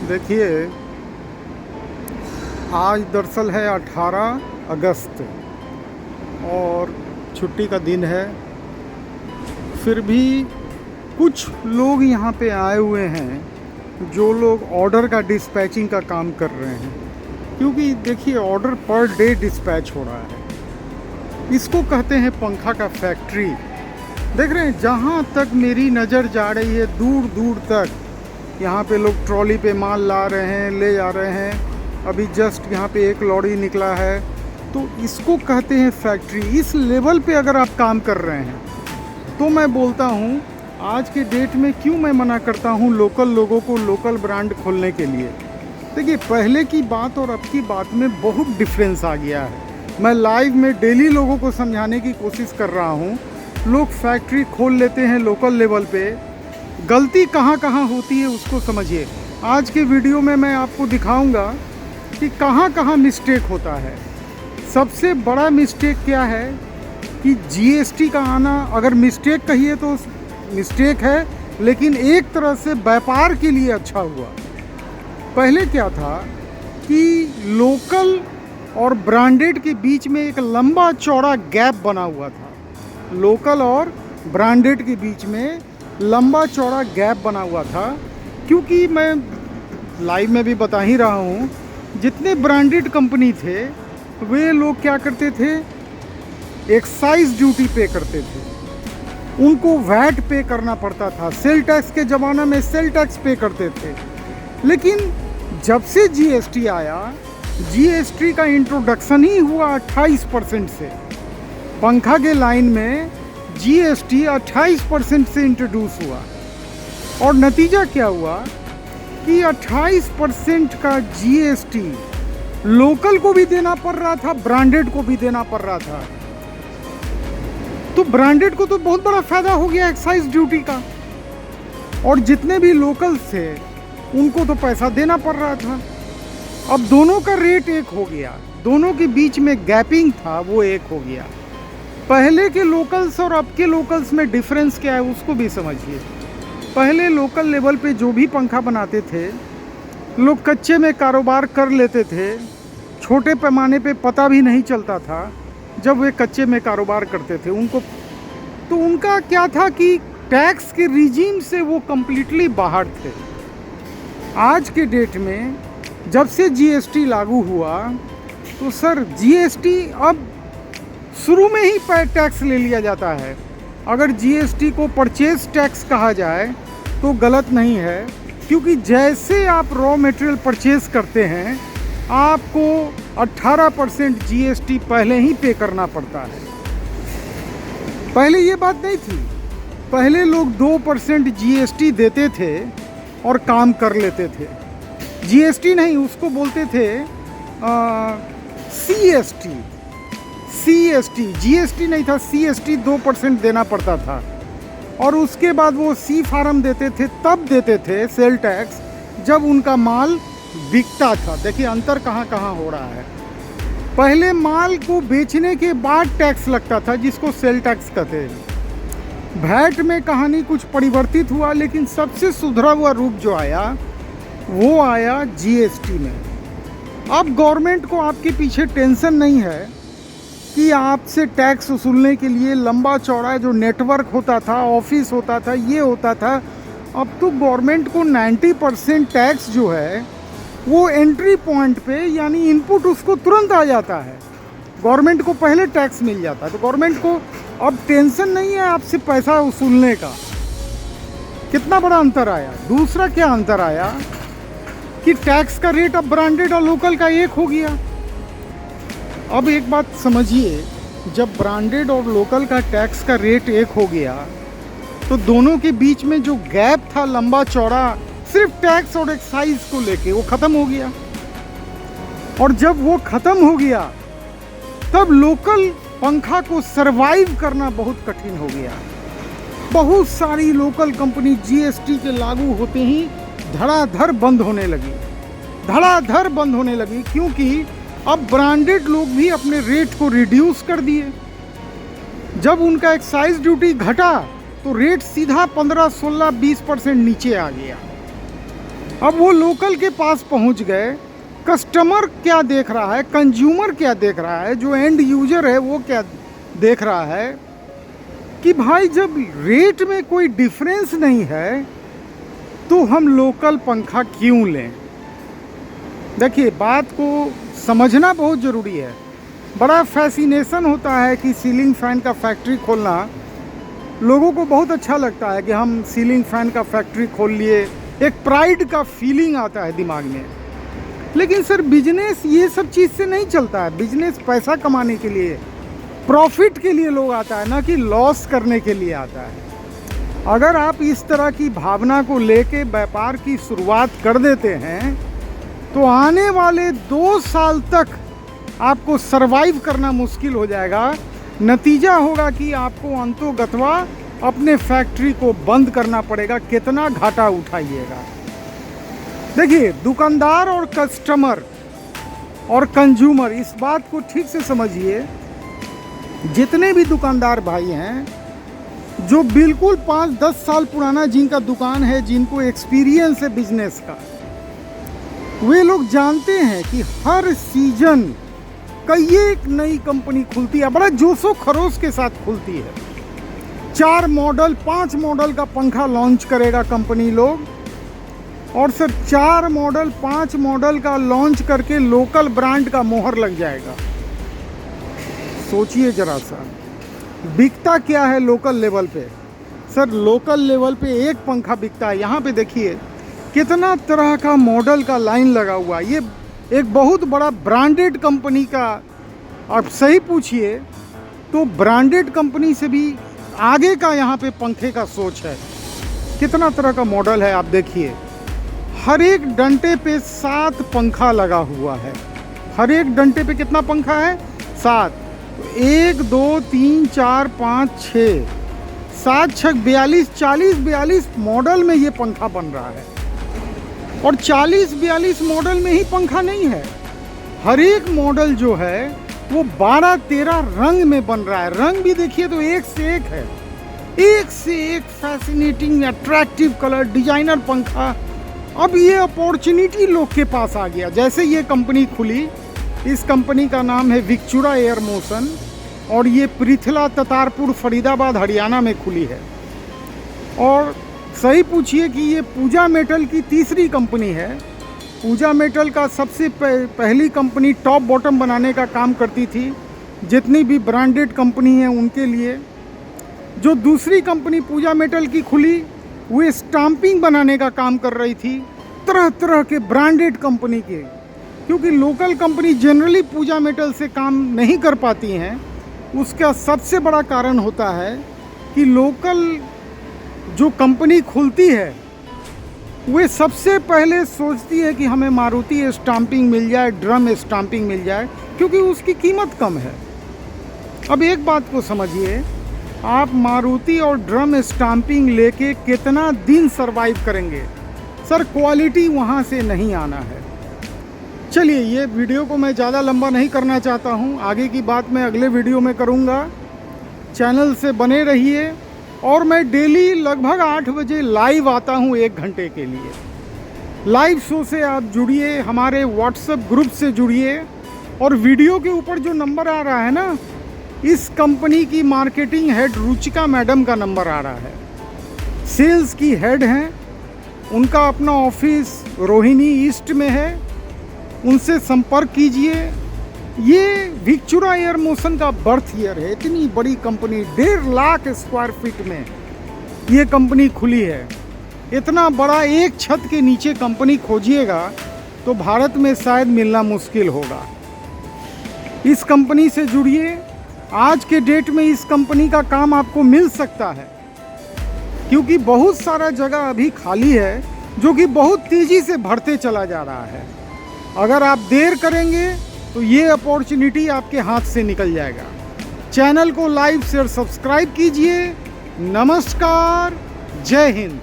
देखिए, आज दरअसल है 18 अगस्त और छुट्टी का दिन है। फिर भी कुछ लोग यहाँ पे आए हुए हैं जो लोग ऑर्डर का डिस्पैचिंग का काम कर रहे हैं, क्योंकि देखिए ऑर्डर पर डे डिस्पैच हो रहा है। इसको कहते हैं पंखा का फैक्ट्री। देख रहे हैं, जहाँ तक मेरी नज़र जा रही है दूर दूर तक यहाँ पे लोग ट्रॉली पे माल ला रहे हैं, ले जा रहे हैं। अभी जस्ट यहाँ पे एक लॉरी निकला है, तो इसको कहते हैं फैक्ट्री। इस लेवल पे अगर आप काम कर रहे हैं तो मैं बोलता हूँ आज के डेट में क्यों मैं मना करता हूँ लोकल लोगों को लोकल ब्रांड खोलने के लिए। देखिए, पहले की बात और अब की बात में बहुत डिफरेंस आ गया है। मैं लाइव में डेली लोगों को समझाने की कोशिश कर रहा हूँ। लोग फैक्ट्री खोल लेते हैं लोकल लेवल पे, गलती कहाँ कहाँ होती है उसको समझिए। आज के वीडियो में मैं आपको दिखाऊंगा कि कहाँ कहाँ मिस्टेक होता है। सबसे बड़ा मिस्टेक क्या है कि जीएसटी का आना, अगर मिस्टेक कहिए तो मिस्टेक है, लेकिन एक तरह से व्यापार के लिए अच्छा हुआ। पहले क्या था कि लोकल और ब्रांडेड के बीच में एक लंबा चौड़ा गैप बना हुआ था। लोकल और ब्रांडेड के बीच में लंबा चौड़ा गैप बना हुआ था, क्योंकि मैं लाइव में भी बता ही रहा हूँ, जितने ब्रांडेड कंपनी थे वे लोग क्या करते थे, एक्साइज ड्यूटी पे करते थे, उनको वैट पे करना पड़ता था। सेल टैक्स के ज़माना में सेल टैक्स पे करते थे। लेकिन जब से जीएसटी आया, जीएसटी का इंट्रोडक्शन ही हुआ 28% से। पंखा के लाइन में जीएसटी 28% से इंट्रोड्यूस हुआ, और नतीजा क्या हुआ कि 28% का जीएसटी लोकल को भी देना पड़ रहा था, ब्रांडेड को भी देना पड़ रहा था। तो ब्रांडेड को तो बहुत बड़ा फायदा हो गया एक्साइज ड्यूटी का, और जितने भी लोकल थे उनको तो पैसा देना पड़ रहा था। अब दोनों का रेट एक हो गया, दोनों के बीच में गैपिंग था वो एक हो गया। पहले के लोकल्स और अब के लोकल्स में डिफरेंस क्या है उसको भी समझिए। पहले लोकल लेवल पे जो भी पंखा बनाते थे, लोग कच्चे में कारोबार कर लेते थे। छोटे पैमाने पे पता भी नहीं चलता था जब वे कच्चे में कारोबार करते थे उनको। तो उनका क्या था कि टैक्स के रिजीम से वो कम्प्लीटली बाहर थे। आज के डेट में जब से जीएसटी लागू हुआ, तो सर जीएसटी अब शुरू में ही टैक्स ले लिया जाता है। अगर जीएसटी को परचेज टैक्स कहा जाए तो गलत नहीं है, क्योंकि जैसे आप रॉ मटेरियल परचेज करते हैं आपको 18% जीएसटी पहले ही पे करना पड़ता है। पहले ये बात नहीं थी। पहले लोग 2% जीएसटी देते थे और काम कर लेते थे। जीएसटी नहीं, उसको बोलते थे सीएसटी। जीएसटी नहीं था, सीएसटी 2% देना पड़ता था, और उसके बाद वो सी फार्म देते थे, तब देते थे सेल टैक्स जब उनका माल बिकता था। देखिए अंतर कहाँ कहाँ हो रहा है। पहले माल को बेचने के बाद टैक्स लगता था, जिसको सेल टैक्स कहते हैं। वैट में कहानी कुछ परिवर्तित हुआ, लेकिन सबसे सुधरा हुआ रूप जो आया वो आया जीएसटी में। अब गवर्नमेंट को आपके पीछे टेंशन नहीं है कि आपसे टैक्स वसूलने के लिए लंबा चौड़ा जो नेटवर्क होता था, ऑफिस होता था, ये होता था। अब तो गवर्नमेंट को 90% टैक्स जो है वो एंट्री पॉइंट पे, यानी इनपुट उसको तुरंत आ जाता है। गवर्नमेंट को पहले टैक्स मिल जाता है, तो गवर्नमेंट को अब टेंशन नहीं है आपसे पैसा वसूलने का। कितना बड़ा अंतर आया। दूसरा क्या अंतर आया कि टैक्स का रेट अब ब्रांडेड और लोकल का एक हो गया। अब एक बात समझिए, जब ब्रांडेड और लोकल का टैक्स का रेट एक हो गया, तो दोनों के बीच में जो गैप था लंबा चौड़ा सिर्फ टैक्स और एक्साइज को लेके, वो ख़त्म हो गया। और जब वो ख़त्म हो गया तब लोकल पंखा को सरवाइव करना बहुत कठिन हो गया। बहुत सारी लोकल कंपनी जीएसटी के लागू होते ही धड़ाधड़ बंद होने लगी, धड़ाधड़ बंद होने लगी, क्योंकि अब ब्रांडेड लोग भी अपने रेट को रिड्यूस कर दिए। जब उनका एक्साइज ड्यूटी घटा तो रेट सीधा 15, 16, 20% नीचे आ गया। अब वो लोकल के पास पहुंच गए, कस्टमर क्या देख रहा है, कंज्यूमर क्या देख रहा है, जो एंड यूजर है वो क्या देख रहा है कि भाई जब रेट में कोई डिफरेंस नहीं है तो हम लोकल पंखा क्यों लें। देखिए, बात को समझना बहुत ज़रूरी है। बड़ा फैसिनेशन होता है कि सीलिंग फ़ैन का फैक्ट्री खोलना, लोगों को बहुत अच्छा लगता है कि हम सीलिंग फ़ैन का फैक्ट्री खोल लिए, एक प्राइड का फीलिंग आता है दिमाग में। लेकिन सर, बिजनेस ये सब चीज़ से नहीं चलता है। बिजनेस पैसा कमाने के लिए, प्रॉफिट के लिए लोग आता है, ना कि लॉस करने के लिए आता है। अगर आप इस तरह की भावना को लेके व्यापार की शुरुआत कर देते हैं तो आने वाले 2 साल तक आपको सरवाइव करना मुश्किल हो जाएगा। नतीजा होगा कि आपको अंतोगत्वा अपने फैक्ट्री को बंद करना पड़ेगा। कितना घाटा उठाइएगा। देखिए, दुकानदार और कस्टमर और कंज्यूमर, इस बात को ठीक से समझिए। जितने भी दुकानदार भाई हैं जो बिल्कुल 5-10 साल पुराना जिनका दुकान है, जिनको एक्सपीरियंस है बिजनेस का, वे लोग जानते हैं कि हर सीजन कई एक नई कंपनी खुलती है, बड़ा जोशो खरोश के साथ खुलती है। 4 मॉडल 5 मॉडल का पंखा लॉन्च करेगा कंपनी लोग, और सर 4 मॉडल 5 मॉडल का लॉन्च करके लोकल ब्रांड का मोहर लग जाएगा। सोचिए जरा सा, बिकता क्या है लोकल लेवल पे। सर, लोकल लेवल पे एक पंखा बिकता है, यहाँ पे देखिए कितना तरह का मॉडल का लाइन लगा हुआ है। ये एक बहुत बड़ा ब्रांडेड कंपनी का, आप सही पूछिए तो ब्रांडेड कंपनी से भी आगे का यहाँ पे पंखे का सोच है। कितना तरह का मॉडल है, आप देखिए। हर एक डंटे पे 7 पंखा लगा हुआ है। हर एक डंटे पे कितना पंखा है? 7। 1 2 3 4 5 6 7 6 42 40-42 मॉडल में ये पंखा बन रहा है। और 40-42 मॉडल में ही पंखा नहीं है, हर एक मॉडल जो है वो 12-13 रंग में बन रहा है। रंग भी देखिए तो एक से एक है, एक से एक फैसिनेटिंग अट्रैक्टिव कलर, डिजाइनर पंखा। अब ये अपॉर्चुनिटी लोग के पास आ गया। जैसे ये कंपनी खुली, इस कंपनी का नाम है विक्चुरा एयर मोशन, और ये पृथला, ततारपुर, फरीदाबाद, हरियाणा में खुली है। और सही पूछिए कि ये पूजा मेटल की तीसरी कंपनी है। पूजा मेटल का सबसे पहली कंपनी टॉप बॉटम बनाने का काम करती थी, जितनी भी ब्रांडेड कंपनी है उनके लिए। जो दूसरी कंपनी पूजा मेटल की खुली, वो स्टाम्पिंग बनाने का काम कर रही थी, तरह तरह के ब्रांडेड कंपनी के। क्योंकि लोकल कंपनी जनरली पूजा मेटल से काम नहीं कर पाती हैं। उसका सबसे बड़ा कारण होता है कि लोकल जो कंपनी खुलती है वे सबसे पहले सोचती है कि हमें मारुति स्टाम्पिंग मिल जाए, ड्रम स्टाम्पिंग मिल जाए, क्योंकि उसकी कीमत कम है। अब एक बात को समझिए, आप मारुति और ड्रम स्टाम्पिंग लेके कितना दिन सरवाइव करेंगे? सर, क्वालिटी वहाँ से नहीं आना है। चलिए, ये वीडियो को मैं ज़्यादा लंबा नहीं करना चाहता हूँ, आगे की बात मैं अगले वीडियो में करूँगा। चैनल से बने रहिए, और मैं डेली लगभग 8 बजे लाइव आता हूँ 1 घंटे के लिए। लाइव शो से आप जुड़िए, हमारे व्हाट्सएप ग्रुप से जुड़िए, और वीडियो के ऊपर जो नंबर आ रहा है ना, इस कंपनी की मार्केटिंग हेड रुचिका मैडम का नंबर आ रहा है। सेल्स की हेड हैं, उनका अपना ऑफिस रोहिणी ईस्ट में है, उनसे संपर्क कीजिए। ये विक्चुरा एयर मोशन का बर्थ ईयर है। इतनी बड़ी कंपनी, 1.5 लाख स्क्वायर फीट में ये कंपनी खुली है। इतना बड़ा एक छत के नीचे कंपनी खोजिएगा तो भारत में शायद मिलना मुश्किल होगा। इस कंपनी से जुड़िए। आज के डेट में इस कंपनी का काम आपको मिल सकता है, क्योंकि बहुत सारा जगह अभी खाली है जो कि बहुत तेज़ी से भरते चला जा रहा है। अगर आप देर करेंगे तो ये अपॉर्चुनिटी आपके हाथ से निकल जाएगा। चैनल को लाइक शेयर सब्सक्राइब कीजिए। नमस्कार, जय हिंद।